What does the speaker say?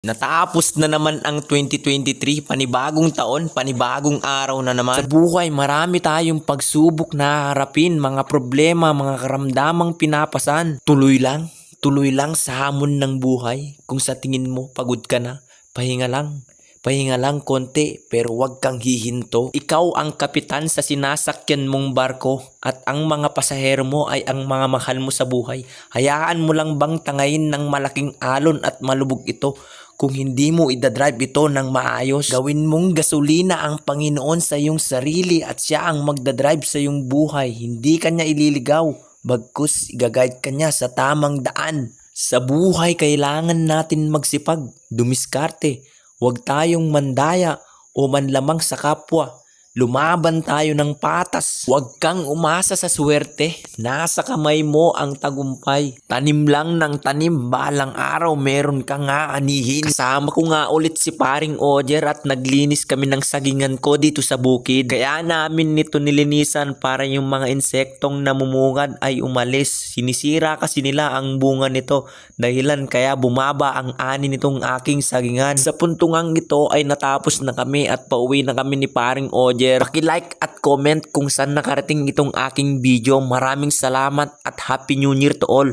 Natapos na naman ang 2023, panibagong taon, panibagong araw na naman. Sa buhay, marami tayong pagsubok na harapin, mga problema, mga karamdamang pinapasan. Tuloy lang sa hamon ng buhay. Kung sa tingin mo pagod ka na, pahinga lang. Pahinga lang konti pero wag kang hihinto. Ikaw ang kapitan sa sinasakyan mong barko at ang mga pasahero mo ay ang mga mahal mo sa buhay. Hayaan mo lang bang tangayin ng malaking alon at malubog ito kung hindi mo idadrive ito ng maayos. Gawin mong gasolina ang Panginoon sa iyong sarili at siya ang magdadrive sa iyong buhay. Hindi kanya ililigaw, bagkus igaguide kanya sa tamang daan. Sa buhay kailangan natin magsipag, dumiskarte. Huwag tayong mandaya o manlamang sa kapwa. Lumaban tayo ng patas. Huwag kang umasa sa swerte. Nasa kamay mo ang tagumpay. Tanim lang ng tanim. Balang araw meron kang aanihin. Kasama ko nga ulit si paring Ojer at naglinis kami ng sagingan ko dito sa bukid. Kaya namin nito nilinisan para yung mga insektong namumungad ay umalis. Sinisira kasi nila ang bunga nito. Dahilan kaya bumaba ang ani nitong aking sagingan. Sa puntungang ito ay natapos na kami at pauwi na kami ni paring Ojer. Paki-like at comment kung saan nakarating itong aking video. Maraming salamat at Happy New Year to all.